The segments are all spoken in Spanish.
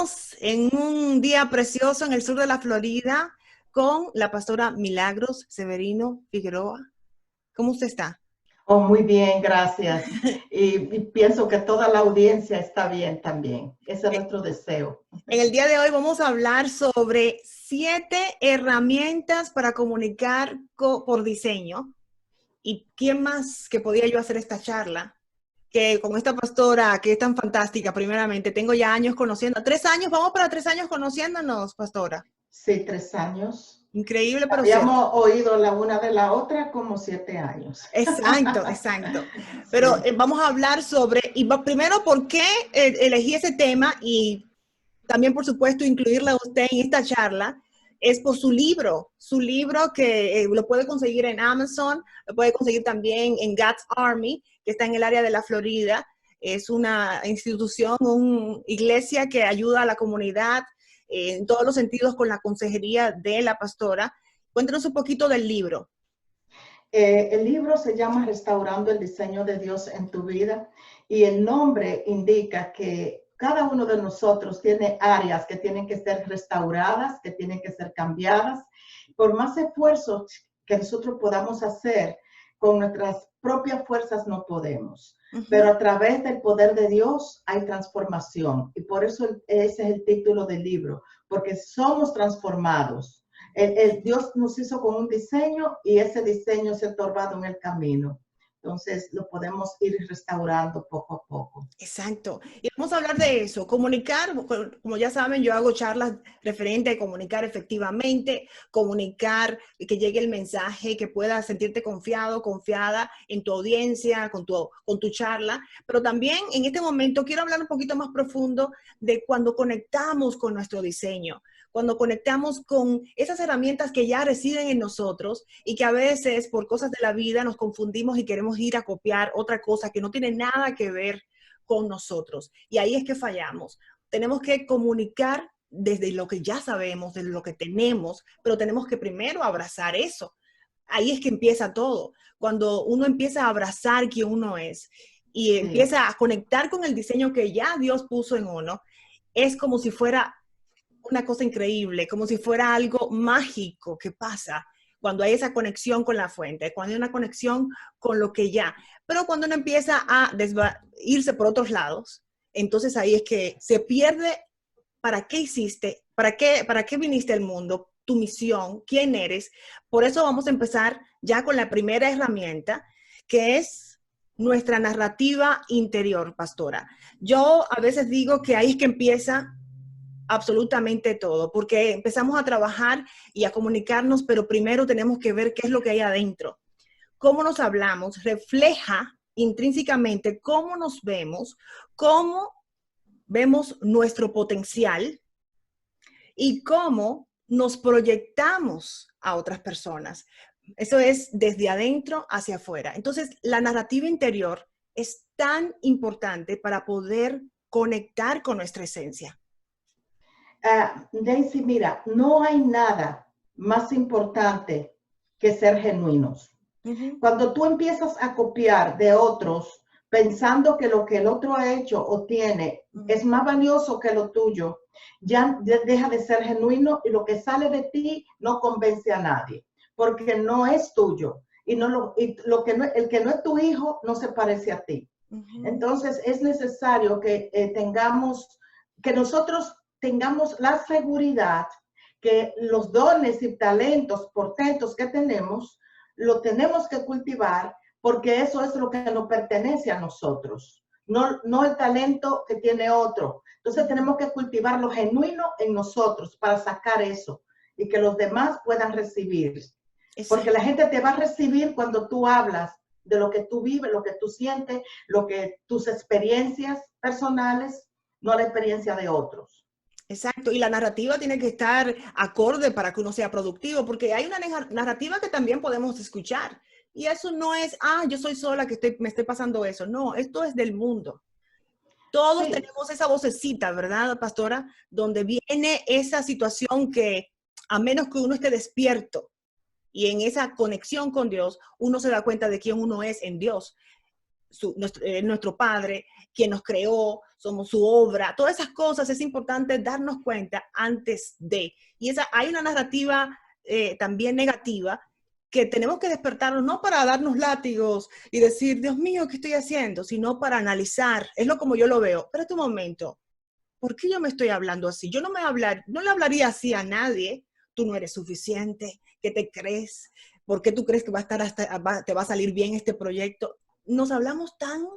Estamos en un día precioso en el sur de la Florida con la pastora Milagros Severino Figueroa. ¿Cómo usted está? Oh, muy bien, gracias. Y pienso que toda la audiencia está bien también. Ese es nuestro deseo. En el día de hoy vamos a hablar sobre 7 herramientas para comunicar por diseño. ¿Y quién más que podía yo hacer esta charla? Que con esta pastora que es tan fantástica, primeramente, tengo ya años conociendo, 3 años, vamos para 3 años conociéndonos, pastora. Sí, 3 años. Increíble, pero cierto. Habíamos oído la una de la otra como 7 años. Exacto, exacto. Pero Sí, vamos a hablar sobre, primero, ¿por qué elegí ese tema? Y también, por supuesto, incluirla a usted en esta charla, es por su libro que lo puede conseguir en Amazon, lo puede conseguir también en God's Army, que está en el área de la Florida. Es una institución, una iglesia que ayuda a la comunidad en todos los sentidos con la consejería de la pastora. Cuéntanos un poquito del libro. El libro se llama Restaurando el diseño de Dios en tu vida y el nombre indica que cada uno de nosotros tiene áreas que tienen que ser restauradas, que tienen que ser cambiadas. Por más esfuerzos que nosotros podamos hacer, con nuestras propias fuerzas no podemos. Pero a través del poder de Dios hay transformación. Y por eso ese es el título del libro, porque somos transformados. Dios nos hizo con un diseño y ese diseño se ha estorbado en el camino. Entonces lo podemos ir restaurando poco a poco. Exacto. Y vamos a hablar de eso, comunicar, como ya saben, yo hago charlas referentes a comunicar efectivamente, comunicar, que llegue el mensaje, que puedas sentirte confiado, confiada en tu audiencia, con tu charla. Pero también en este momento quiero hablar un poquito más profundo de cuando conectamos con nuestro diseño, cuando conectamos con esas herramientas que ya residen en nosotros y que a veces por cosas de la vida nos confundimos y queremos ir a copiar otra cosa que no tiene nada que ver con nosotros. Y ahí es que fallamos. Tenemos que comunicar desde lo que ya sabemos, desde lo que tenemos, pero tenemos que primero abrazar eso. Ahí es que empieza todo. Cuando uno empieza a abrazar quién uno es y Sí. empieza a conectar con el diseño que ya Dios puso en uno, es como si fuera una cosa increíble, como si fuera algo mágico que pasa cuando hay esa conexión con la fuente, cuando hay una conexión con lo que ya. Pero cuando uno empieza a irse por otros lados, entonces ahí es que se pierde para qué hiciste, para qué viniste al mundo, tu misión, quién eres. Por eso vamos a empezar ya con la primera herramienta, que es nuestra narrativa interior, pastora. Yo a veces digo que ahí es que empieza absolutamente todo, porque empezamos a trabajar y a comunicarnos, pero primero tenemos que ver qué es lo que hay adentro. Cómo nos hablamos refleja intrínsecamente cómo nos vemos, cómo vemos nuestro potencial y cómo nos proyectamos a otras personas. Eso es desde adentro hacia afuera. Entonces, la narrativa interior es tan importante para poder conectar con nuestra esencia. Daisy, mira, no hay nada más importante que ser genuinos. Cuando tú empiezas a copiar de otros, pensando que lo que el otro ha hecho o tiene es más valioso que lo tuyo, ya deja de ser genuino y lo que sale de ti no convence a nadie, porque no es tuyo. Y el que no es tu hijo no se parece a ti. Entonces es necesario que que nosotros tengamos la seguridad que los dones y talentos, portentos que tenemos, lo tenemos que cultivar porque eso es lo que nos pertenece a nosotros, no el talento que tiene otro. Entonces tenemos que cultivar lo genuino en nosotros para sacar eso y que los demás puedan recibir. Porque la gente te va a recibir cuando tú hablas de lo que tú vives, lo que tú sientes, tus experiencias personales, no la experiencia de otros. Exacto, y la narrativa tiene que estar acorde para que uno sea productivo, porque hay una narrativa que también podemos escuchar. Y eso no es, yo soy sola que me estoy pasando eso. No, esto es del mundo. Todos Sí, tenemos esa vocecita, ¿verdad, pastora? Donde viene esa situación que, a menos que uno esté despierto y en esa conexión con Dios, uno se da cuenta de quién uno es en Dios. Nuestro Padre, quien nos creó, somos su obra. Todas esas cosas es importante darnos cuenta antes de. Y hay una narrativa también negativa que tenemos que despertarnos no para darnos látigos y decir, Dios mío, ¿qué estoy haciendo? Sino para analizar. Es lo como yo lo veo. Pero este momento, ¿por qué yo me estoy hablando así? Yo no le hablaría así a nadie. Tú no eres suficiente. ¿Qué te crees? ¿Por qué tú crees que te va a salir bien este proyecto? Nos hablamos tan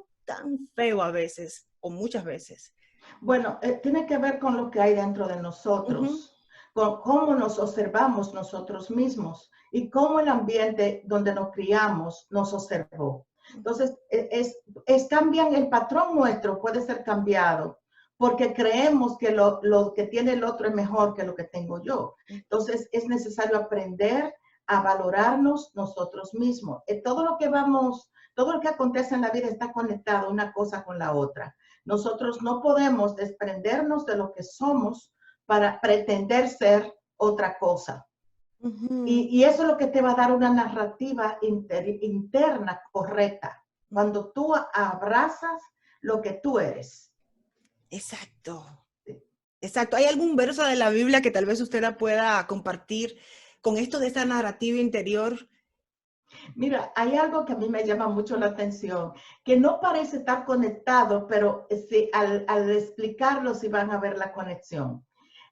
feo a veces, o muchas veces. Bueno, tiene que ver con lo que hay dentro de nosotros, con cómo nos observamos nosotros mismos y cómo el ambiente donde nos criamos nos observó. Entonces, cambian el patrón nuestro, puede ser cambiado, porque creemos que lo que tiene el otro es mejor que lo que tengo yo. Entonces, es necesario aprender a valorarnos nosotros mismos. Todo lo que acontece en la vida está conectado una cosa con la otra. Nosotros no podemos desprendernos de lo que somos para pretender ser otra cosa. Y eso es lo que te va a dar una narrativa interna correcta, cuando tú abrazas lo que tú eres. Exacto. Exacto. ¿Hay algún verso de la Biblia que tal vez usted la pueda compartir con esto de esa narrativa interior? Mira, hay algo que a mí me llama mucho la atención, que no parece estar conectado, pero sí, al explicarlo sí van a ver la conexión.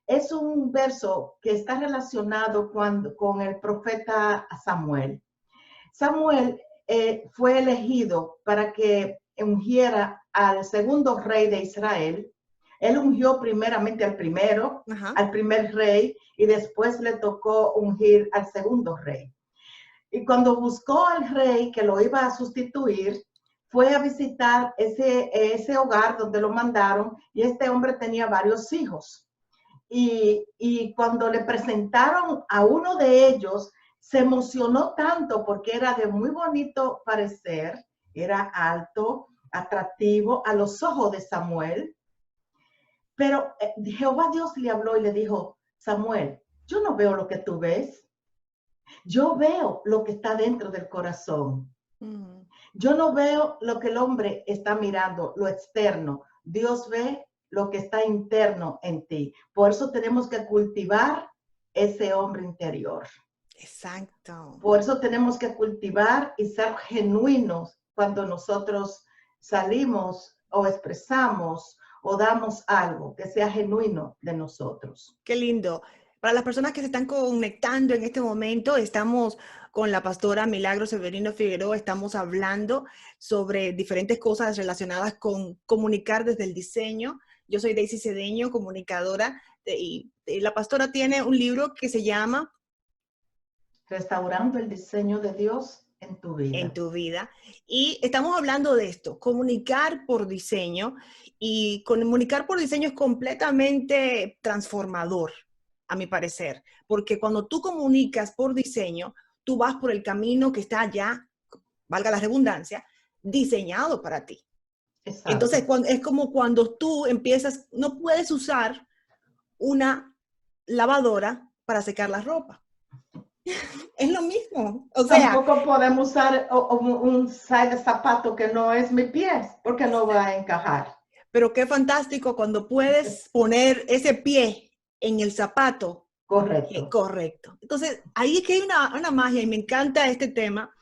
Es un verso que está relacionado con el profeta Samuel. Samuel fue elegido para que ungiera al segundo rey de Israel. Él ungió primeramente al primero, al primer rey, y después le tocó ungir al segundo rey. Y cuando buscó al rey que lo iba a sustituir, fue a visitar ese hogar donde lo mandaron, y este hombre tenía varios hijos. Y cuando le presentaron a uno de ellos, se emocionó tanto porque era de muy bonito parecer, era alto, atractivo a los ojos de Samuel. Pero Jehová Dios le habló y le dijo, Samuel, yo no veo lo que tú ves. Yo veo lo que está dentro del corazón. Yo no veo lo que el hombre está mirando, lo externo. Dios ve lo que está interno en ti. Por eso tenemos que cultivar ese hombre interior. Exacto. Por eso tenemos que cultivar y ser genuinos cuando nosotros salimos o expresamos o damos algo que sea genuino de nosotros. Qué lindo. Para las personas que se están conectando en este momento, estamos con la pastora Milagros Severino Figueroa, estamos hablando sobre diferentes cosas relacionadas con comunicar desde el diseño. Yo soy Daisy Cedeño, comunicadora, y la pastora tiene un libro que se llama Restaurando el diseño de Dios en tu vida. En tu vida. Y estamos hablando de esto, comunicar por diseño, y comunicar por diseño es completamente transformador, a mi parecer, porque cuando tú comunicas por diseño, tú vas por el camino que está ya, valga la redundancia, diseñado para ti. Exacto. Entonces, es como cuando tú empiezas, no puedes usar una lavadora para secar la ropa. Es lo mismo. O sea, tampoco podemos usar un size de zapato que no es mi pie, porque no va a encajar. Pero qué fantástico cuando puedes poner ese pie en el zapato. Correcto. Correcto. Entonces, ahí es que hay una magia, y me encanta este tema.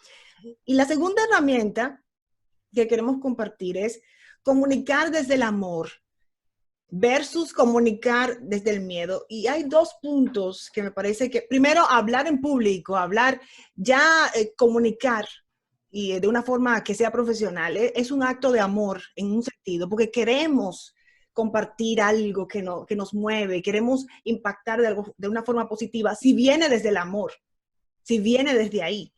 Y la segunda herramienta que queremos compartir es comunicar desde el amor versus comunicar desde el miedo. Y hay dos puntos que me parece que, primero, hablar en público, comunicar y de una forma que sea profesional, es un acto de amor en un sentido, porque queremos compartir algo que nos mueve, queremos impactar de una forma positiva, si viene desde el amor, si viene desde ahí.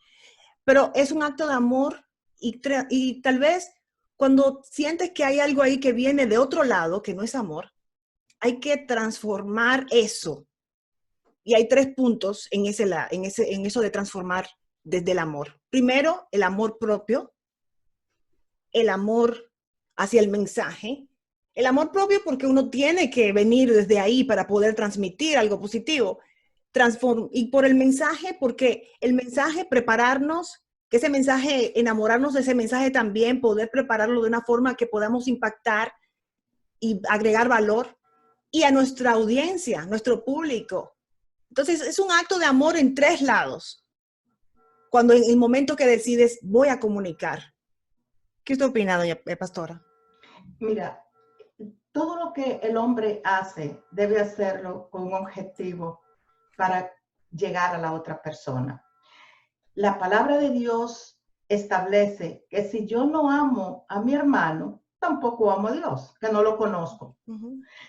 Pero es un acto de amor y tal vez cuando sientes que hay algo ahí que viene de otro lado, que no es amor, hay que transformar eso. Y hay 3 puntos en eso de transformar desde el amor. Primero, el amor propio, el amor hacia el mensaje. El amor propio porque uno tiene que venir desde ahí para poder transmitir algo positivo. Y por el mensaje, porque el mensaje, prepararnos, que ese mensaje, enamorarnos de ese mensaje también, poder prepararlo de una forma que podamos impactar y agregar valor, y a nuestra audiencia, nuestro público. Entonces, es un acto de amor en 3 lados. Cuando en el momento que decides, voy a comunicar. ¿Qué usted opina, doña pastora? Mira, todo lo que el hombre hace debe hacerlo con un objetivo para llegar a la otra persona. La palabra de Dios establece que si yo no amo a mi hermano, tampoco amo a Dios, que no lo conozco.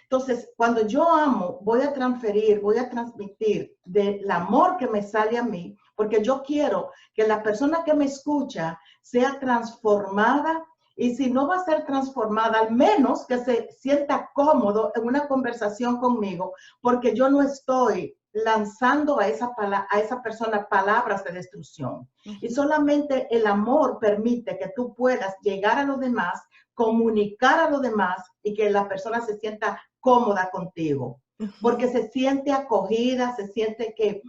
Entonces, cuando yo amo, voy a transferir, voy a transmitir del amor que me sale a mí, porque yo quiero que la persona que me escucha sea transformada, y si no va a ser transformada, al menos que se sienta cómodo en una conversación conmigo, porque yo no estoy lanzando a esa persona palabras de destrucción. Y solamente el amor permite que tú puedas llegar a los demás, comunicar a los demás y que la persona se sienta cómoda contigo, porque se siente acogida, se siente que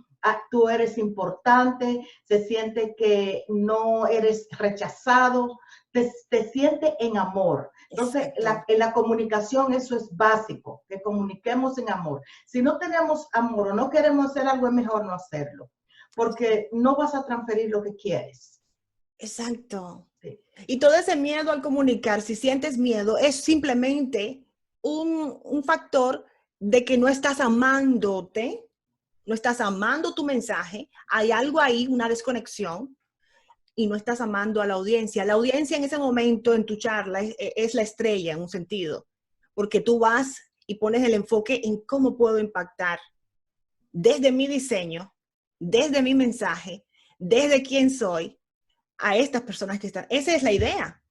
tú eres importante, se siente que no eres rechazado, te siente en amor. Entonces, en la comunicación eso es básico, que comuniquemos en amor. Si no tenemos amor o no queremos hacer algo, es mejor no hacerlo, porque no vas a transferir lo que quieres. Exacto. Sí. Y todo ese miedo al comunicar, si sientes miedo, es simplemente un factor de que no estás amándote, no estás amando tu mensaje, hay algo ahí, una desconexión, y no estás amando a la audiencia. La audiencia en ese momento en tu charla es la estrella en un sentido, porque tú vas y pones el enfoque en cómo puedo impactar desde mi diseño, desde mi mensaje, desde quién soy, a estas personas que están. Esa es la idea.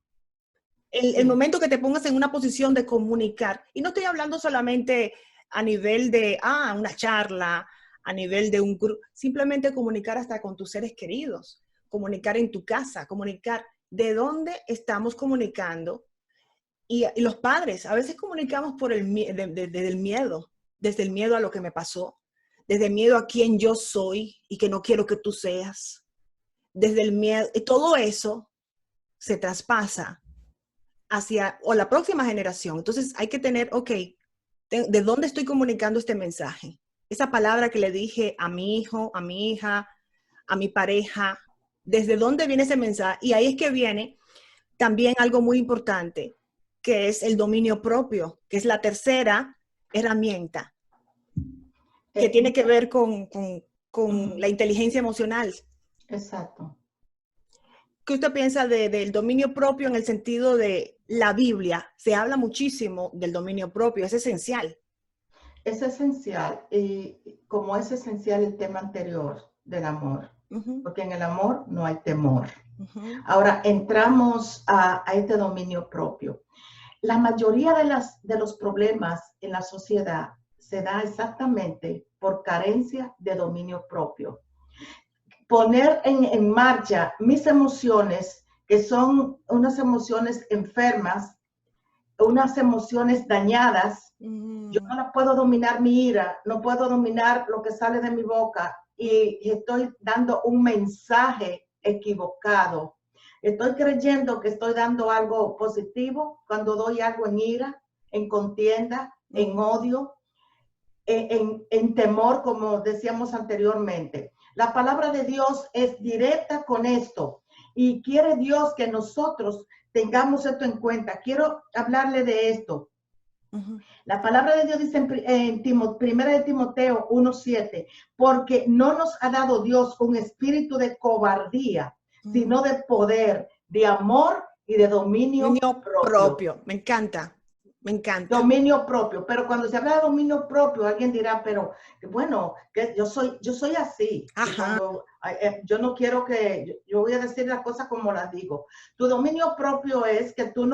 El momento que te pongas en una posición de comunicar, y no estoy hablando solamente a nivel de una charla, a nivel de un grupo, simplemente comunicar hasta con tus seres queridos, comunicar en tu casa, comunicar de dónde estamos comunicando. Y los padres, a veces comunicamos por desde el miedo a lo que me pasó, desde el miedo a quién yo soy y que no quiero que tú seas, desde el miedo, y todo eso se traspasa hacia la próxima generación. Entonces hay que tener, ¿de dónde estoy comunicando este mensaje? Esa palabra que le dije a mi hijo, a mi hija, a mi pareja, ¿desde dónde viene ese mensaje? Y ahí es que viene también algo muy importante, que es el dominio propio, que es la tercera herramienta, que tiene que ver con la inteligencia emocional. Exacto. ¿Qué usted piensa del dominio propio en el sentido de la Biblia? Se habla muchísimo del dominio propio, es esencial. Es esencial, y como es esencial el tema anterior del amor, porque en el amor no hay temor. Ahora entramos a este dominio propio. La mayoría de los problemas en la sociedad se da exactamente por carencia de dominio propio. Poner en marcha mis emociones, que son unas emociones enfermas, unas emociones dañadas. Yo no la puedo dominar, mi ira, no puedo dominar lo que sale de mi boca, y estoy dando un mensaje equivocado. Estoy creyendo que estoy dando algo positivo cuando doy algo en ira, en contienda, en odio, en temor, como decíamos anteriormente. La palabra de Dios es directa con esto, y quiere Dios que nosotros tengamos esto en cuenta. Quiero hablarle de esto. La palabra de Dios dice en 1 de Timoteo 1:7, porque no nos ha dado Dios un espíritu de cobardía, sino de poder, de amor y de dominio propio. Me encanta, me encanta. Dominio propio. Pero cuando se habla de dominio propio, alguien dirá, pero bueno, que yo soy así. Cuando, yo no quiero yo voy a decir las cosas como las digo. Tu dominio propio es que tú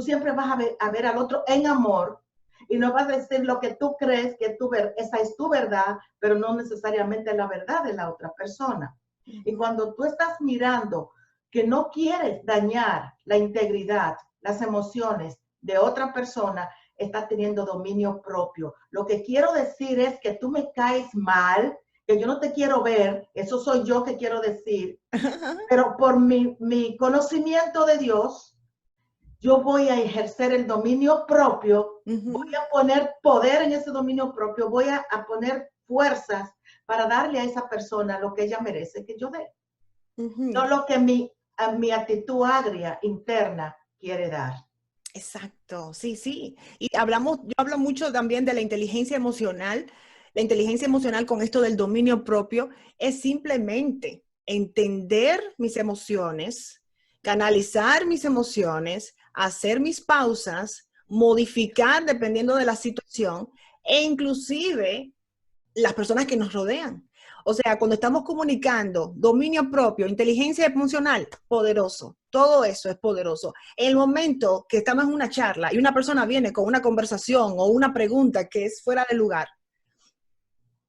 siempre vas a ver al otro en amor, y no vas a decir lo que tú crees que esa es tu verdad, pero no necesariamente la verdad de la otra persona. Y cuando tú estás mirando que no quieres dañar la integridad, las emociones de otra persona, estás teniendo dominio propio. Lo que quiero decir es que tú me caes mal, que yo no te quiero ver, eso soy yo que quiero decir, pero por mi conocimiento de Dios, yo voy a ejercer el dominio propio, voy a poner poder en ese dominio propio, voy a poner fuerzas para darle a esa persona lo que ella merece que yo dé. No lo que mi actitud agria interna quiere dar. Exacto, sí, sí. Y yo hablo mucho también de la inteligencia emocional. La inteligencia emocional con esto del dominio propio es simplemente entender mis emociones, canalizar mis emociones, hacer mis pausas, modificar dependiendo de la situación e inclusive las personas que nos rodean. O sea, cuando estamos comunicando dominio propio, inteligencia emocional, poderoso. Todo eso es poderoso. En el momento que estamos en una charla y una persona viene con una conversación o una pregunta que es fuera de lugar,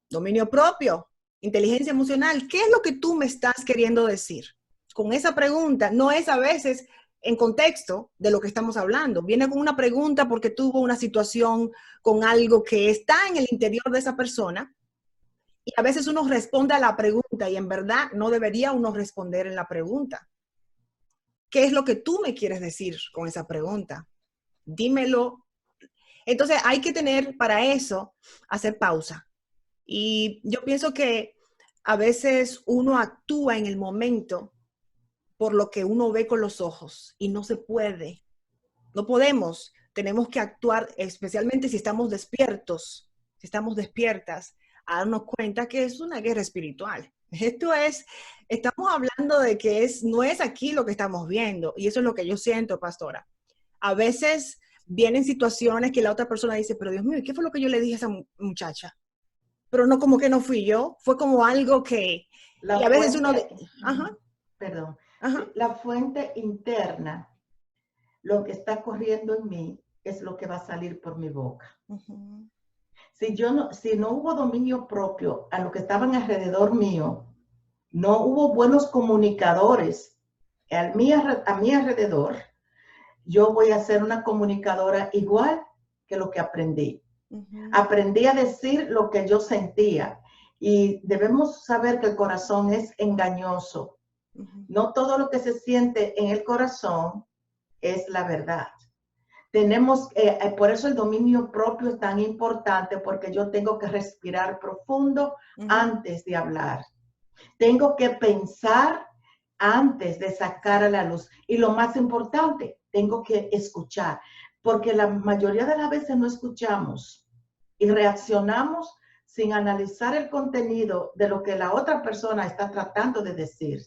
dominio propio, inteligencia emocional, ¿qué es lo que tú me estás queriendo decir? Con esa pregunta no es a veces en contexto de lo que estamos hablando. Viene con una pregunta porque tuvo una situación con algo que está en el interior de esa persona. Y a veces uno responde a la pregunta y en verdad no debería uno responder en la pregunta. ¿Qué es lo que tú me quieres decir con esa pregunta? Dímelo. Entonces hay que tener para eso, hacer pausa. Y yo pienso que a veces uno actúa en el momento por lo que uno ve con los ojos y no se puede. No podemos. Tenemos que actuar, especialmente si estamos despiertos, si estamos despiertas, a darnos cuenta que es una guerra espiritual. Estamos hablando de que no es aquí lo que estamos viendo, y eso es lo que yo siento, pastora. A veces vienen situaciones que la otra persona dice, pero Dios mío, ¿qué fue lo que yo le dije a esa muchacha? Pero no, como que no fui yo, fue como algo que, y a veces uno, ajá, perdón, ajá. la fuente interna, lo que está corriendo en mí es lo que va a salir por mi boca. Uh-huh. Si no hubo dominio propio a lo que estaban alrededor mío, no hubo buenos comunicadores a mi alrededor, yo voy a ser una comunicadora igual que lo que aprendí. Uh-huh. Aprendí a decir lo que yo sentía y debemos saber que el corazón es engañoso. Uh-huh. No todo lo que se siente en el corazón es la verdad. Por eso el dominio propio es tan importante, porque yo tengo que respirar profundo antes de hablar. Tengo que pensar antes de sacar a la luz. Y lo más importante, tengo que escuchar, porque la mayoría de las veces no escuchamos y reaccionamos sin analizar el contenido de lo que la otra persona está tratando de decir.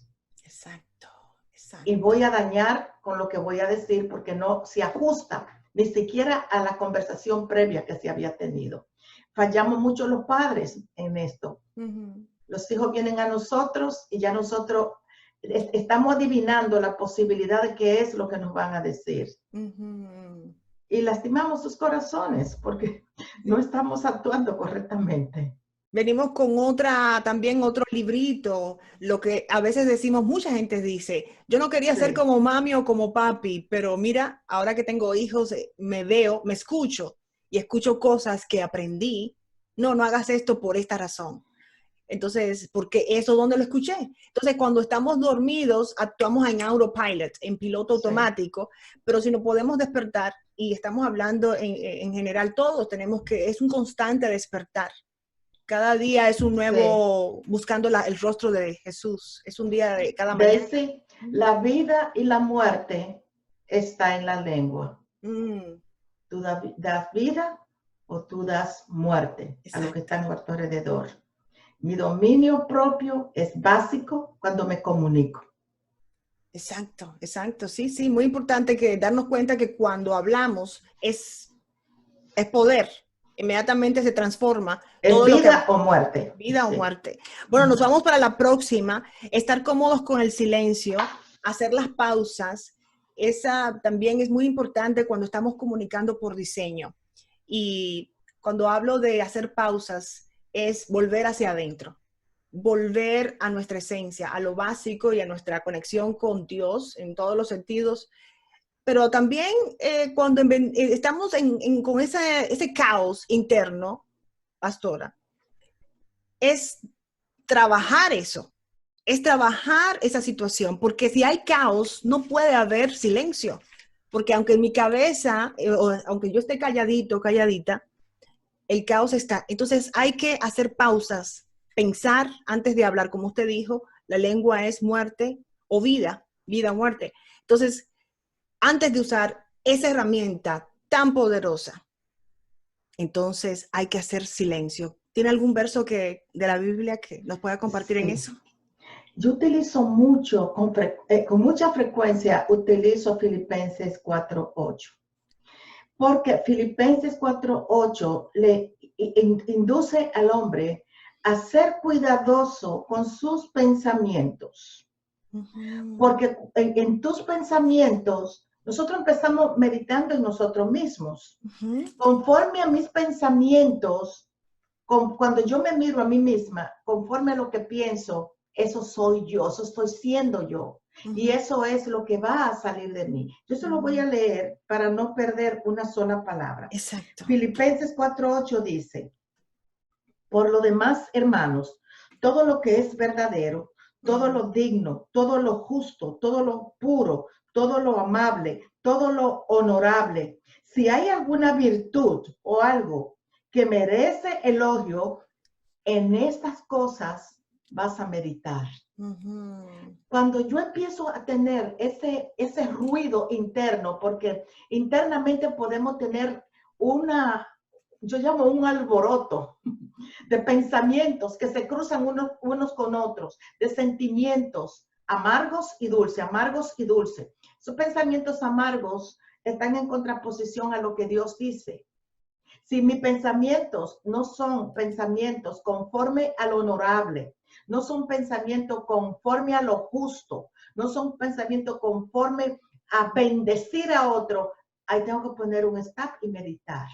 Exacto, exacto. Y voy a dañar con lo que voy a decir porque no se ajusta ni siquiera a la conversación previa que se había tenido. Fallamos mucho los padres en esto. Uh-huh. Los hijos vienen a nosotros y ya nosotros estamos adivinando la posibilidad de qué es lo que nos van a decir. Uh-huh. Y lastimamos sus corazones porque no estamos actuando correctamente. Venimos con también otro librito, lo que a veces decimos, mucha gente dice, yo no quería ser como mami o como papi, pero mira, ahora que tengo hijos, me veo, me escucho y escucho cosas que aprendí. No hagas esto por esta razón. Entonces, porque eso, ¿dónde lo escuché? Entonces, cuando estamos dormidos, actuamos en autopilot, en piloto automático, pero si no podemos despertar, y estamos hablando en general todos, es un constante despertar. Cada día es un nuevo, buscando el rostro de Jesús. Es un día de cada mañana. Daisy, la vida y la muerte está en la lengua. Tú das vida o tú das muerte. Exacto. A lo que está en nuestro alrededor. Mi dominio propio es básico cuando me comunico. Exacto, exacto. Sí, sí, muy importante que darnos cuenta que cuando hablamos es poder. Inmediatamente se transforma. ¿Es todo vida o muerte? Vida o muerte. Bueno, nos vamos para la próxima. Estar cómodos con el silencio, hacer las pausas. Esa también es muy importante cuando estamos comunicando por diseño. Y cuando hablo de hacer pausas, es volver hacia adentro. Volver a nuestra esencia, a lo básico y a nuestra conexión con Dios en todos los sentidos. Pero también cuando estamos con ese caos interno, pastora, es trabajar eso, es trabajar esa situación, porque si hay caos, no puede haber silencio. Porque aunque en mi cabeza, aunque yo esté calladito, calladita, el caos está. Entonces hay que hacer pausas, pensar antes de hablar, como usted dijo, la lengua es muerte o vida, vida o muerte. Entonces, antes de usar esa herramienta tan poderosa, entonces hay que hacer silencio. ¿Tiene algún verso de la Biblia que nos pueda compartir en eso? Yo utilizo mucho, con mucha frecuencia, utilizo Filipenses 4:8. Porque Filipenses 4:8 le induce al hombre a ser cuidadoso con sus pensamientos. Porque en tus pensamientos, nosotros empezamos meditando en nosotros mismos. Conforme a mis pensamientos, cuando yo me miro a mí misma, conforme a lo que pienso, eso soy yo, eso estoy siendo yo. Y eso es lo que va a salir de mí. Yo se lo voy a leer para no perder una sola palabra. Exacto. Filipenses 4:8 dice, por lo demás, hermanos, todo lo que es verdadero, todo lo digno, todo lo justo, todo lo puro, todo lo amable, todo lo honorable, si hay alguna virtud o algo que merece elogio, en estas cosas vas a meditar. Cuando yo empiezo a tener ese ruido interno, porque internamente podemos tener yo llamo un alboroto de pensamientos que se cruzan unos con otros, de sentimientos amargos y dulces, amargos y dulces. Esos pensamientos amargos están en contraposición a lo que Dios dice. Si mis pensamientos no son pensamientos conforme a lo honorable, no son pensamientos conforme a lo justo, no son pensamientos conforme a bendecir a otro, ahí tengo que poner un stop y meditar.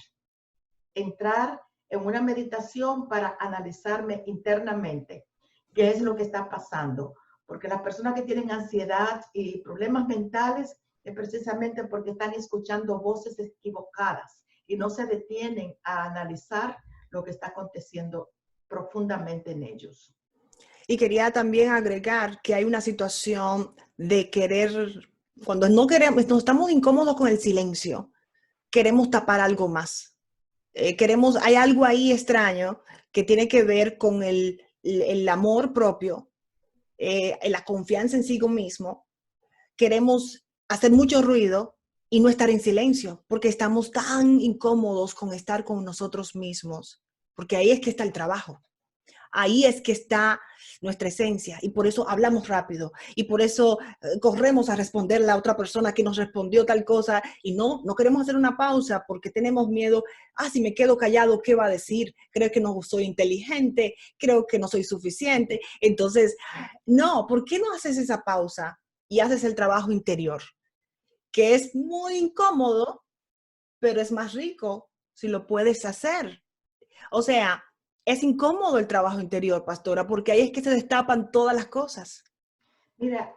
Entrar en una meditación para analizarme internamente qué es lo que está pasando. Porque las personas que tienen ansiedad y problemas mentales es precisamente porque están escuchando voces equivocadas y no se detienen a analizar lo que está aconteciendo profundamente en ellos. Y quería también agregar que hay una situación de querer, cuando no queremos, no estamos incómodos con el silencio, queremos tapar algo más. Hay algo ahí extraño que tiene que ver con el amor propio, la confianza en sí mismo. Queremos hacer mucho ruido y no estar en silencio, porque estamos tan incómodos con estar con nosotros mismos, porque ahí es que está el trabajo. Ahí es que está nuestra esencia y por eso hablamos rápido y por eso corremos a responderle a la otra persona que nos respondió tal cosa y no queremos hacer una pausa porque tenemos miedo. Si me quedo callado, ¿qué va a decir? Creo que no soy inteligente, creo que no soy suficiente. Entonces, no, ¿por qué no haces esa pausa y haces el trabajo interior? Que es muy incómodo, pero es más rico si lo puedes hacer. O sea, es incómodo el trabajo interior, pastora, porque ahí es que se destapan todas las cosas. Mira,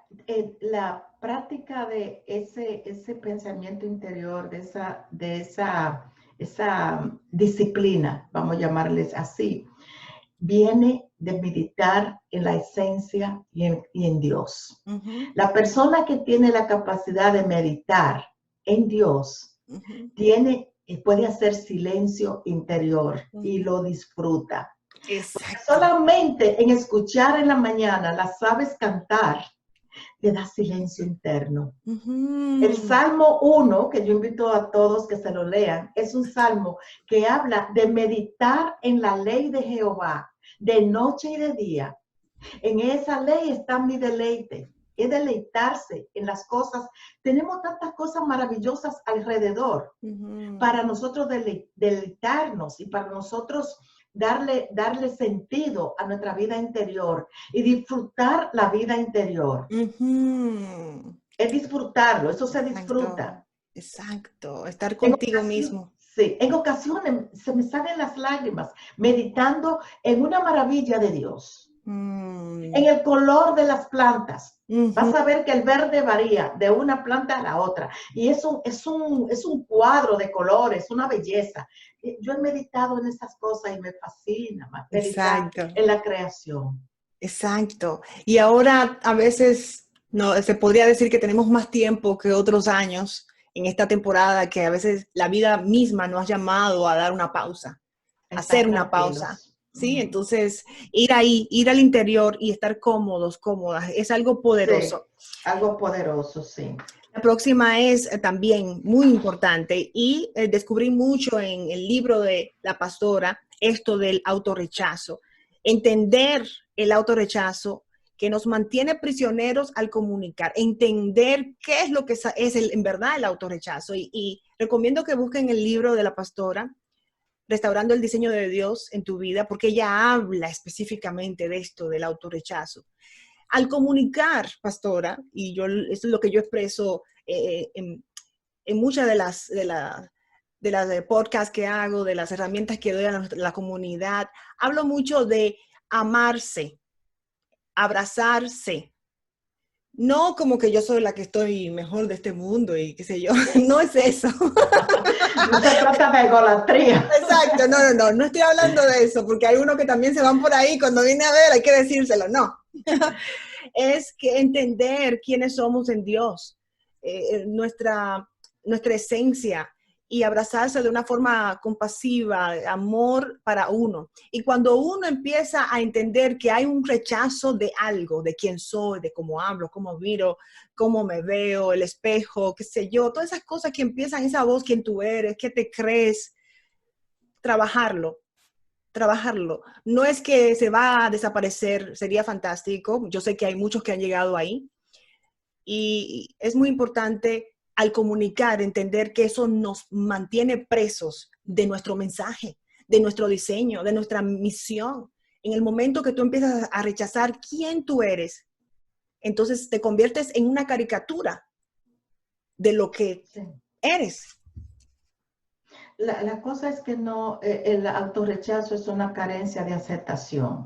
la práctica de ese pensamiento interior, de esa disciplina, vamos a llamarles así, viene de meditar en la esencia y en Dios. La persona que tiene la capacidad de meditar en Dios puede hacer silencio interior y lo disfruta. Solamente en escuchar en la mañana las aves cantar, te da silencio interno. El Salmo 1, que yo invito a todos que se lo lean, es un salmo que habla de meditar en la ley de Jehová, de noche y de día. En esa ley está mi deleite, es deleitarse en las cosas. Tenemos tantas cosas maravillosas alrededor para nosotros deleitarnos y para nosotros darle sentido a nuestra vida interior y disfrutar la vida interior. Es disfrutarlo, eso se disfruta. Exacto, estar contigo mismo. Sí, en ocasiones se me salen las lágrimas meditando en una maravilla de Dios. En el color de las plantas. Vas a ver que el verde varía de una planta a la otra. Y es un cuadro de colores, una belleza. Yo he meditado en esas cosas y me fascina meditar en la creación. Exacto. Y ahora a veces se podría decir que tenemos más tiempo que otros años en esta temporada que a veces la vida misma nos ha llamado a dar una pausa, a Estar hacer una pausa. tranquilos. ¿Sí? Entonces, ir ahí, ir al interior y estar cómodos, cómodas, es algo poderoso. Sí, algo poderoso, sí. La próxima es también muy importante y descubrí mucho en el libro de la pastora esto del autorrechazo. Entender el autorrechazo que nos mantiene prisioneros al comunicar, entender qué es lo que es en verdad el autorrechazo. Y recomiendo que busquen el libro de la pastora, Restaurando el diseño de Dios en tu vida, porque ella habla específicamente de esto, del autorrechazo. Al comunicar, pastora, y yo, esto es lo que yo expreso en muchas de las podcasts que hago, de las herramientas que doy a la comunidad, hablo mucho de amarse, abrazarse. No como que yo soy la que estoy mejor de este mundo y qué sé yo, no es eso. No se trata de egolatría. Exacto, no estoy hablando de eso, porque hay unos que también se van por ahí, cuando viene a ver hay que decírselo, no. Es que entender quiénes somos en Dios, nuestra esencia, y abrazarse de una forma compasiva, amor para uno. Y cuando uno empieza a entender que hay un rechazo de algo, de quién soy, de cómo hablo, cómo miro, cómo me veo, el espejo, qué sé yo, todas esas cosas que empiezan, esa voz, quién tú eres, qué te crees, trabajarlo. No es que se va a desaparecer, sería fantástico. Yo sé que hay muchos que han llegado ahí y es muy importante al comunicar, entender que eso nos mantiene presos de nuestro mensaje, de nuestro diseño, de nuestra misión. En el momento que tú empiezas a rechazar quién tú eres, entonces te conviertes en una caricatura de lo que eres. La cosa es que no, el autorrechazo es una carencia de aceptación.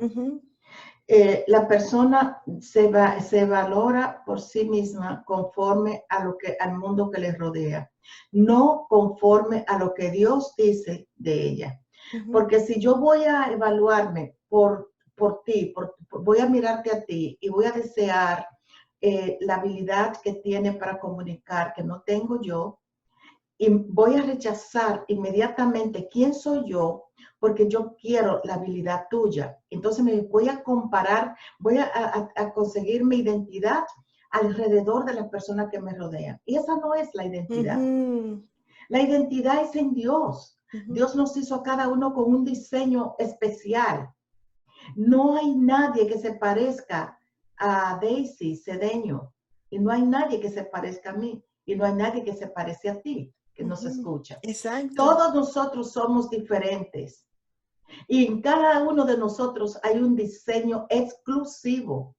La persona se valora por sí misma conforme a al mundo que le rodea, no conforme a lo que Dios dice de ella. Porque si yo voy a evaluarme por ti, voy a mirarte a ti y voy a desear la habilidad que tiene para comunicar que no tengo yo, y voy a rechazar inmediatamente quién soy yo, porque yo quiero la habilidad tuya. Entonces me voy a comparar, voy a conseguir mi identidad alrededor de las personas que me rodean. Y esa no es la identidad. La identidad es en Dios. Dios nos hizo a cada uno con un diseño especial. No hay nadie que se parezca a Daisy Cedeño. Y no hay nadie que se parezca a mí. Y no hay nadie que se parece a ti, que nos escucha. Exacto. Todos nosotros somos diferentes. Y en cada uno de nosotros hay un diseño exclusivo.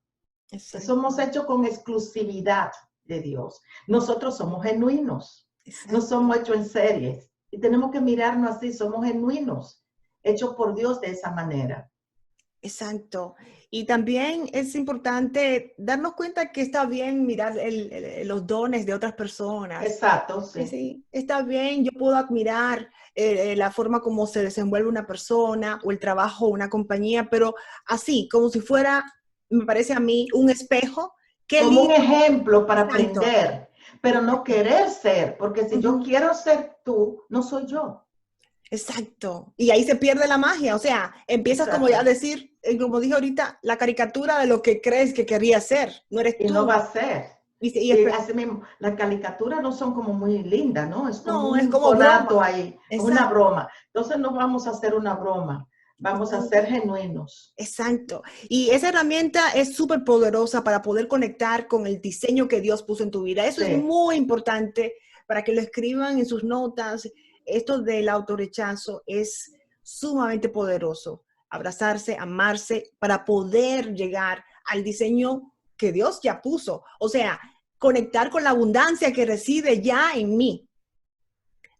Exacto. Somos hechos con exclusividad de Dios. Nosotros somos genuinos. Exacto. No somos hechos en series. Y tenemos que mirarnos así, somos genuinos, hechos por Dios de esa manera. Exacto. Y también es importante darnos cuenta que está bien mirar los dones de otras personas. Exacto, sí. Sí, está bien, yo puedo admirar la forma como se desenvuelve una persona o el trabajo de una compañía, pero así, como si fuera, me parece a mí, un espejo. Como un ejemplo para aprender, pero no querer ser, porque si yo quiero ser tú, no soy yo. Exacto. Y ahí se pierde la magia. O sea, empiezas como ya a decir, como dije ahorita, la caricatura de lo que crees que quería ser. No eres tú. Y no va a ser. Y así mismo, las caricaturas no son como muy lindas, ¿no? Es como un conato ahí, es una broma. Entonces no vamos a hacer una broma. Vamos a ser genuinos. Exacto. Y esa herramienta es súper poderosa para poder conectar con el diseño que Dios puso en tu vida. Eso es muy importante para que lo escriban en sus notas. Esto del autorrechazo es sumamente poderoso. Abrazarse, amarse, para poder llegar al diseño que Dios ya puso. O sea, conectar con la abundancia que reside ya en mí,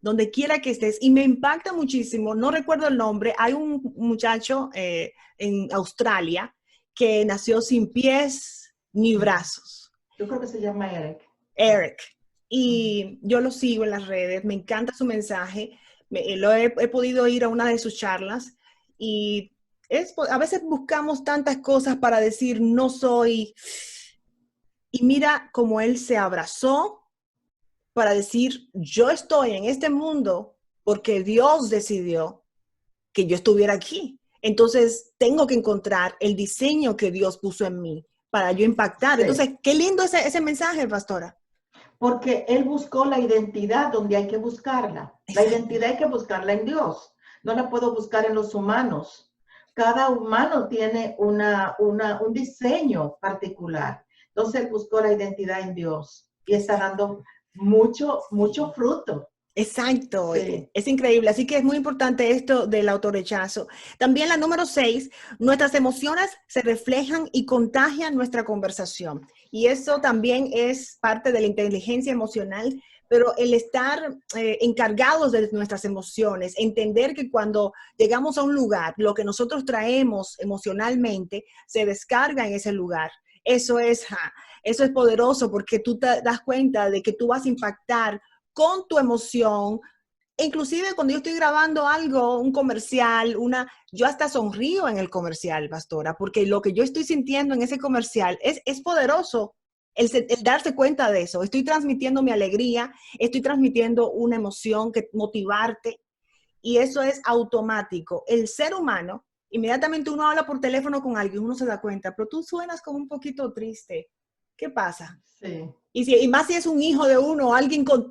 donde quiera que estés. Y me impacta muchísimo, no recuerdo el nombre, hay un muchacho en Australia que nació sin pies ni brazos. Yo creo que se llama Eric. Eric. Y yo lo sigo en las redes, me encanta su mensaje, he podido ir a una de sus charlas y a veces buscamos tantas cosas para decir no soy, y mira cómo él se abrazó para decir, yo estoy en este mundo porque Dios decidió que yo estuviera aquí. Entonces, tengo que encontrar el diseño que Dios puso en mí para yo impactar. Sí. Entonces, qué lindo ese mensaje, pastora. Porque él buscó la identidad donde hay que buscarla. La Exacto. identidad hay que buscarla en Dios. No la puedo buscar en los humanos. Cada humano tiene un diseño particular. Entonces él buscó la identidad en Dios y está dando mucho fruto. Exacto, Sí. es increíble. Así que es muy importante esto del autorrechazo. También la número 6, nuestras emociones se reflejan y contagian nuestra conversación. Y eso también es parte de la inteligencia emocional, pero el estar encargados de nuestras emociones, entender que cuando llegamos a un lugar, lo que nosotros traemos emocionalmente se descarga en ese lugar. Eso es poderoso porque tú te das cuenta de que tú vas a impactar con tu emoción. Inclusive cuando yo estoy grabando algo, un comercial, yo hasta sonrío en el comercial, pastora, porque lo que yo estoy sintiendo en ese comercial es poderoso. El darse cuenta de eso. Estoy transmitiendo mi alegría, estoy transmitiendo una emoción que motivarte, y eso es automático. El ser humano, inmediatamente uno habla por teléfono con alguien, uno se da cuenta, pero tú suenas como un poquito triste. ¿Qué pasa? Sí. Y más si es un hijo de uno,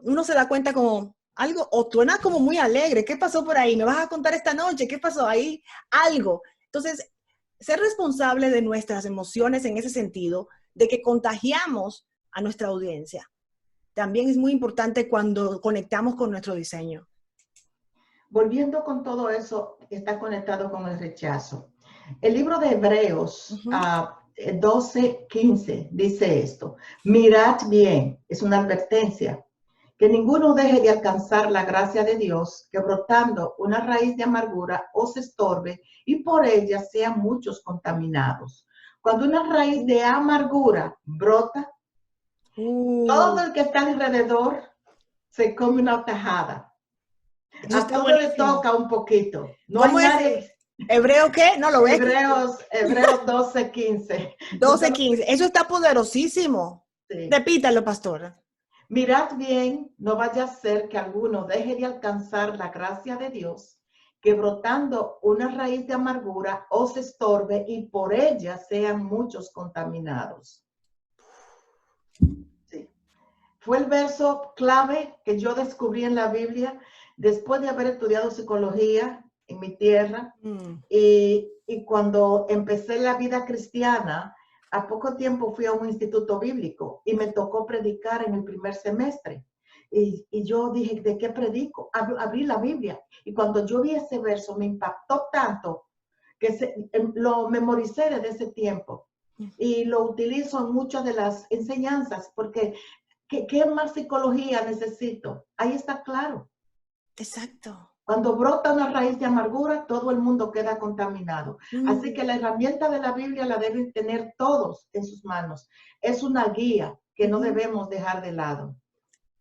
uno se da cuenta como algo, o suena como muy alegre. ¿Qué pasó por ahí? ¿Me vas a contar esta noche? ¿Qué pasó ahí? Algo. Entonces, ser responsable de nuestras emociones en ese sentido, de que contagiamos a nuestra audiencia, también es muy importante cuando conectamos con nuestro diseño. Volviendo con todo eso, está conectado con el rechazo. El libro de Hebreos 12:15 dice esto: mirad bien, es una advertencia, que ninguno deje de alcanzar la gracia de Dios, que brotando una raíz de amargura os estorbe y por ella sean muchos contaminados. Cuando una raíz de amargura brota, todo el que está alrededor se come una tajada. Eso A está todo le buenísimo. toca un poquito. No hay ¿Cómo es? nadie. ¿Hebreo qué? No lo ves. Hebreos 12:15. 12:15. Eso está poderosísimo. Sí. Repítalo, pastora. Mirad bien, no vaya a ser que alguno deje de alcanzar la gracia de Dios, que brotando una raíz de amargura os estorbe y por ella sean muchos contaminados. Sí. Fue el verso clave que yo descubrí en la Biblia después de haber estudiado psicología en mi tierra. Y cuando empecé la vida cristiana, a poco tiempo fui a un instituto bíblico y me tocó predicar en el primer semestre. Y yo dije, ¿de qué predico? Abrí la Biblia. Y cuando yo vi ese verso, me impactó tanto que lo memoricé desde ese tiempo. Y lo utilizo en muchas de las enseñanzas, porque ¿qué más psicología necesito? Ahí está claro. Exacto. Cuando brota una raíz de amargura, todo el mundo queda contaminado. Así que la herramienta de la Biblia la deben tener todos en sus manos. Es una guía que no debemos dejar de lado.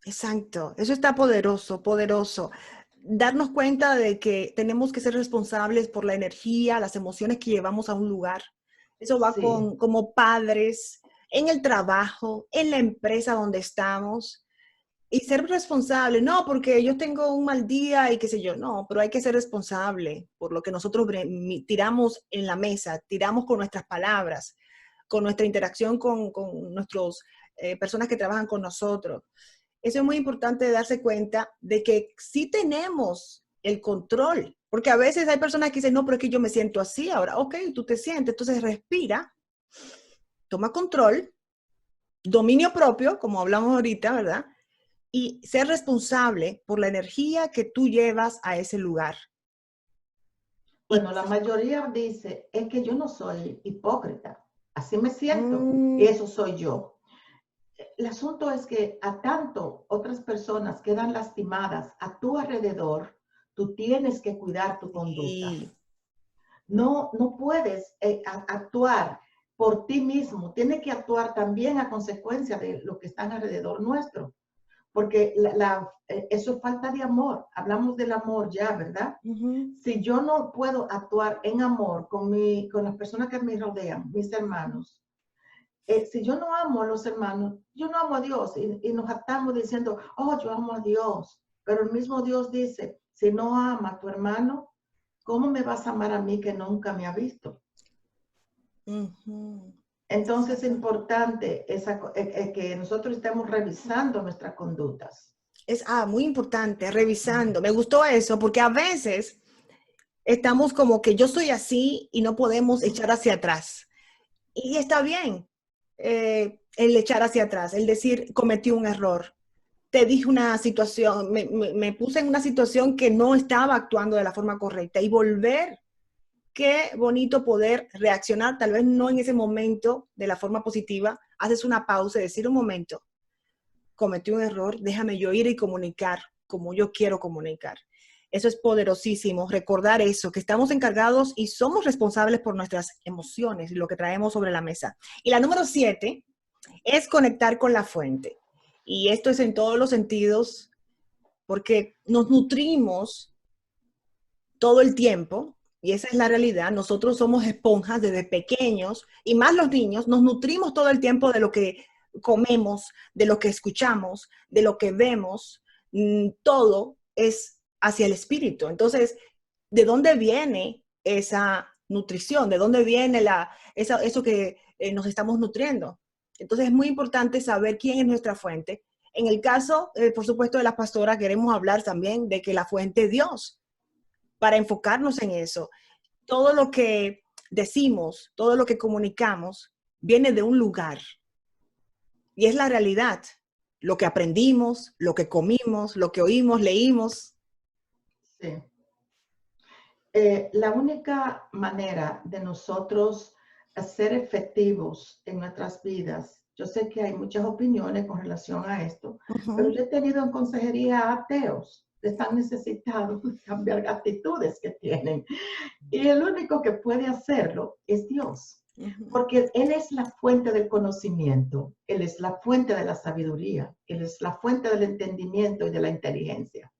Exacto. Eso está poderoso, poderoso. Darnos cuenta de que tenemos que ser responsables por la energía, las emociones que llevamos a un lugar. Eso va Sí. como padres, en el trabajo, en la empresa donde estamos. Y ser responsable, no, porque yo tengo un mal día y qué sé yo, no, pero hay que ser responsable por lo que nosotros tiramos en la mesa, tiramos con nuestras palabras, con nuestra interacción con nuestras personas que trabajan con nosotros. Eso es muy importante darse cuenta de que sí tenemos el control, porque a veces hay personas que dicen, no, pero es que yo me siento así ahora. Ok, tú te sientes, entonces respira, toma control, dominio propio, como hablamos ahorita, ¿verdad? Y ser responsable por la energía que tú llevas a ese lugar. Bueno, la mayoría dice, es que yo no soy hipócrita, así me siento, y eso soy yo. El asunto es que a tanto otras personas quedan lastimadas a tu alrededor, tú tienes que cuidar tu conducta. No puedes actuar por ti mismo, tienes que actuar también a consecuencia de lo que están alrededor nuestro, porque eso es falta de amor. Hablamos del amor ya, ¿verdad? Si yo no puedo actuar en amor con las personas que me rodean, mis hermanos, si yo no amo a los hermanos, yo no amo a Dios. Y nos atamos diciendo, oh, yo amo a Dios. Pero el mismo Dios dice, si no ama a tu hermano, ¿cómo me vas a amar a mí que nunca me ha visto? Entonces es importante que nosotros estemos revisando nuestras conductas. Es muy importante, revisando. Me gustó eso, porque a veces estamos como que yo soy así y no podemos echar hacia atrás. Y está bien el echar hacia atrás, el decir, cometí un error. Te dije una situación, me puse en una situación que no estaba actuando de la forma correcta y volver. Qué bonito poder reaccionar, tal vez no en ese momento de la forma positiva, haces una pausa y decir un momento, cometí un error, déjame yo ir y comunicar como yo quiero comunicar. Eso es poderosísimo, recordar eso, que estamos encargados y somos responsables por nuestras emociones y lo que traemos sobre la mesa. Y la número 7 es conectar con la fuente. Y esto es en todos los sentidos, porque nos nutrimos todo el tiempo, y esa es la realidad. Nosotros somos esponjas desde pequeños, y más los niños, nos nutrimos todo el tiempo de lo que comemos, de lo que escuchamos, de lo que vemos. Todo es hacia el espíritu. Entonces, ¿de dónde viene esa nutrición? ¿De dónde viene eso que nos estamos nutriendo? Entonces, es muy importante saber quién es nuestra fuente. En el caso, por supuesto, de las pastoras, queremos hablar también de que la fuente es Dios, para enfocarnos en eso. Todo lo que decimos, todo lo que comunicamos, viene de un lugar. Y es la realidad. Lo que aprendimos, lo que comimos, lo que oímos, leímos. Sí. La única manera de nosotros ser efectivos en nuestras vidas, yo sé que hay muchas opiniones con relación a esto, pero yo he tenido en consejería ateos que están necesitados de cambiar actitudes que tienen. Y el único que puede hacerlo es Dios, porque Él es la fuente del conocimiento, Él es la fuente de la sabiduría, Él es la fuente del entendimiento y de la inteligencia.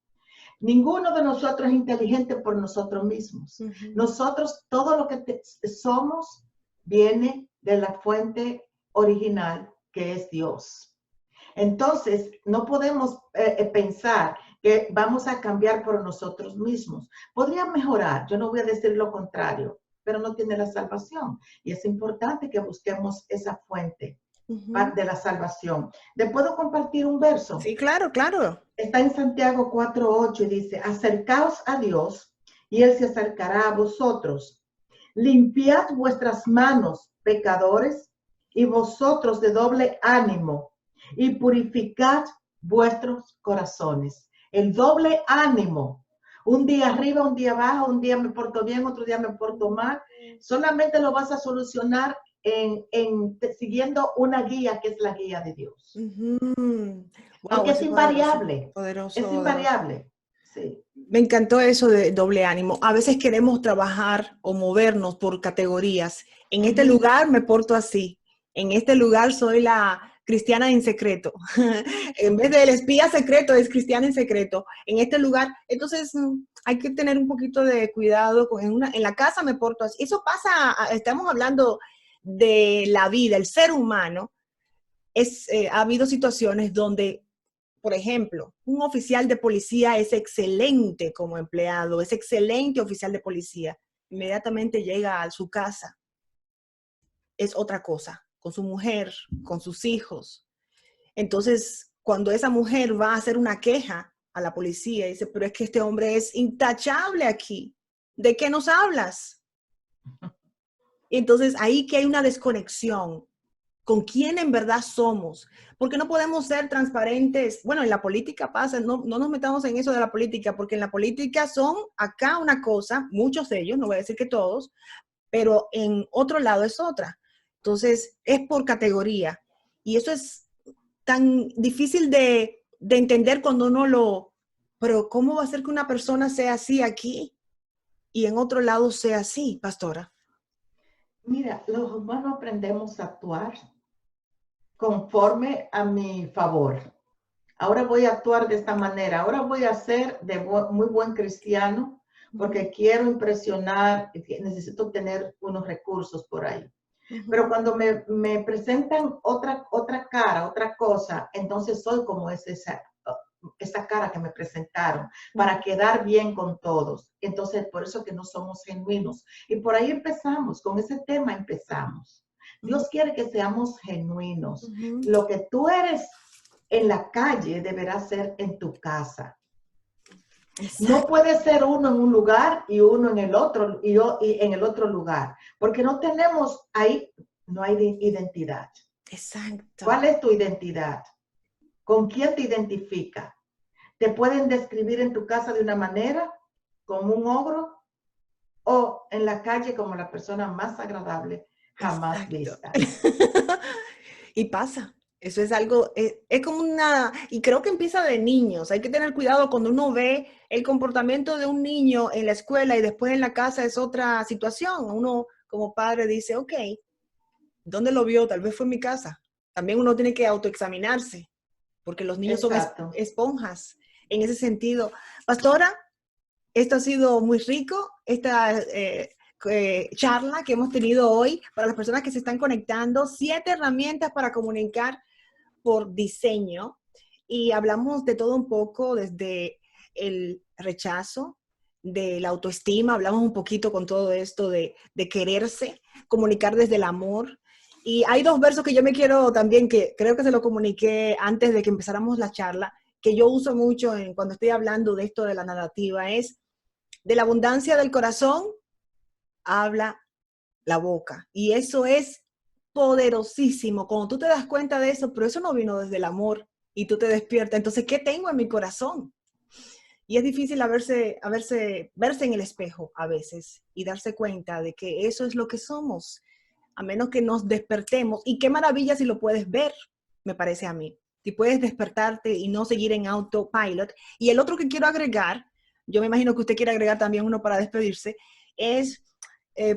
Ninguno de nosotros es inteligente por nosotros mismos. Nosotros, todo lo que somos, viene de la fuente original, que es Dios. Entonces, no podemos pensar que vamos a cambiar por nosotros mismos. Podría mejorar, yo no voy a decir lo contrario, pero no tiene la salvación. Y es importante que busquemos esa fuente de la salvación. ¿Le puedo compartir un verso? Sí, claro, claro. Está en Santiago 4:8 y dice, acercaos a Dios y Él se acercará a vosotros. Limpiad vuestras manos, pecadores, y vosotros de doble ánimo, y purificad vuestros corazones. El doble ánimo. Un día arriba, un día abajo, un día me porto bien, otro día me porto mal. Solamente lo vas a solucionar siguiendo una guía que es la guía de Dios. Porque es invariable. Poderoso, es invariable. Sí. Me encantó eso de doble ánimo. A veces queremos trabajar o movernos por categorías. En este lugar me porto así. En este lugar soy la cristiana en secreto. En vez del espía secreto, es cristiana en secreto. En este lugar, entonces hay que tener un poquito de cuidado. En la casa me porto así. Eso pasa, estamos hablando de la vida, el ser humano. Ha habido situaciones donde, por ejemplo, un oficial de policía es excelente como empleado, es excelente oficial de policía. Inmediatamente llega a su casa. Es otra cosa, con su mujer, con sus hijos. Entonces, cuando esa mujer va a hacer una queja a la policía, dice, pero es que este hombre es intachable aquí. ¿De qué nos hablas? Y entonces, ahí que hay una desconexión con quién en verdad somos, porque no podemos ser transparentes. Bueno, en la política pasa, no nos metamos en eso de la política, porque en la política son acá una cosa, muchos de ellos, no voy a decir que todos, pero en otro lado es otra. Entonces, es por categoría. Y eso es tan difícil de entender cuando uno pero ¿cómo va a ser que una persona sea así aquí y en otro lado sea así, pastora? Mira, los humanos aprendemos a actuar conforme a mi favor. Ahora voy a actuar de esta manera. Ahora voy a ser muy buen cristiano porque quiero impresionar, necesito tener unos recursos por ahí. Pero cuando me presentan otra cara, otra cosa, entonces soy como esa cara que me presentaron para quedar bien con todos. Entonces, por eso que no somos genuinos. Y por ahí empezamos, con ese tema empezamos. Dios quiere que seamos genuinos. Lo que tú eres en la calle deberá ser en tu casa. Exacto. No puede ser uno en un lugar y uno en el otro, y en el otro lugar, porque no tenemos ahí, no hay identidad. Exacto. ¿Cuál es tu identidad? ¿Con quién te identifica? ¿Te pueden describir en tu casa de una manera, como un ogro, o en la calle como la persona más agradable jamás vista? Y pasa. Eso es algo, es como y creo que empieza de niños. Hay que tener cuidado cuando uno ve el comportamiento de un niño en la escuela y después en la casa es otra situación. Uno como padre dice, ok, ¿dónde lo vio? Tal vez fue en mi casa. También uno tiene que autoexaminarse, porque los niños son esponjas en ese sentido. Pastora, esto ha sido muy rico, esta charla que hemos tenido hoy para las personas que se están conectando, 7 herramientas para comunicar por diseño, y hablamos de todo un poco, desde el rechazo, de la autoestima, hablamos un poquito con todo esto de quererse, comunicar desde el amor. Y hay 2 versos que yo me quiero también, que creo que se lo comuniqué antes de que empezáramos la charla, que yo uso mucho cuando estoy hablando de esto de la narrativa, es: de la abundancia del corazón habla la boca. Y eso es poderosísimo. Cuando tú te das cuenta de eso, pero eso no vino desde el amor y tú te despiertas. Entonces, ¿qué tengo en mi corazón? Y es difícil verse en el espejo a veces y darse cuenta de que eso es lo que somos, a menos que nos despertemos. Y qué maravilla si lo puedes ver, me parece a mí. Si puedes despertarte y no seguir en autopilot. Y el otro que quiero agregar, yo me imagino que usted quiere agregar también uno para despedirse, es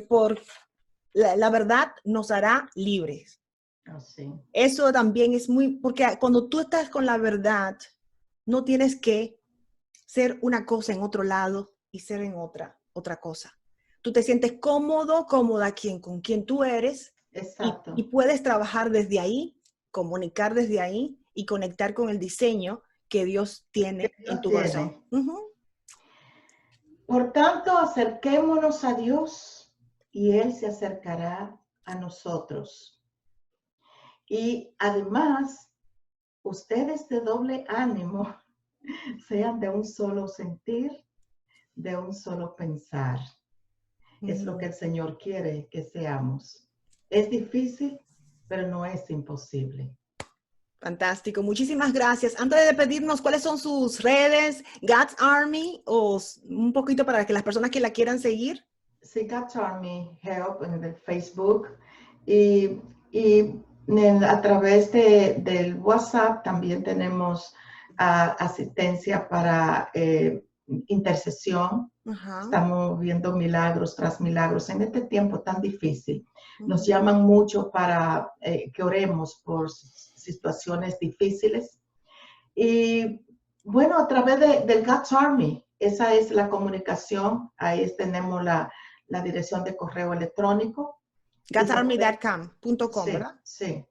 por la verdad nos hará libres. Oh, sí. Eso también es porque cuando tú estás con la verdad, no tienes que ser una cosa en otro lado y ser en otra cosa. Tú te sientes cómoda con quien tú eres. Exacto. Y puedes trabajar desde ahí, comunicar desde ahí y conectar con el diseño que Dios tiene en tu corazón. Por tanto, acerquémonos a Dios y Él se acercará a nosotros. Y además, ustedes de doble ánimo sean de un solo sentir, de un solo pensar. Es lo que el Señor quiere que seamos. Es difícil, pero no es imposible. Fantástico, muchísimas gracias. Antes de despedirnos, ¿cuáles son sus redes? God's Army, o un poquito para que las personas que la quieran seguir. Sí, God's Army Help en el Facebook y a través del WhatsApp también tenemos asistencia para intercesión. Estamos viendo milagros tras milagros en este tiempo tan difícil. Nos llaman mucho para que oremos por situaciones difíciles. Y bueno, a través del God's Army, esa es la comunicación. Ahí tenemos la dirección de correo electrónico. God'sArmy.com, ¿verdad? Sí.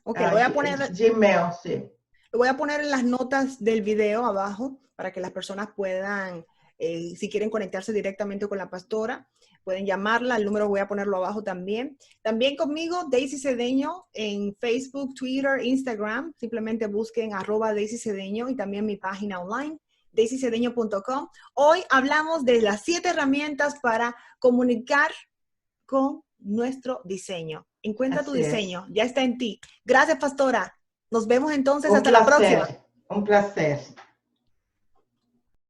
Ok, lo voy a poner. Gmail, sí. Lo voy a poner en las notas del video abajo para que las personas puedan, si quieren conectarse directamente con la pastora, pueden llamarla. El número voy a ponerlo abajo también. También conmigo, Daisy Cedeño, en Facebook, Twitter, Instagram. Simplemente busquen @DaisyCedeño y también mi página online, daisycedeño.com. Hoy hablamos de las 7 herramientas para comunicar con nuestro diseño. Encuentra tu diseño, ya está en ti. Gracias, pastora. Nos vemos entonces hasta la próxima. Un placer.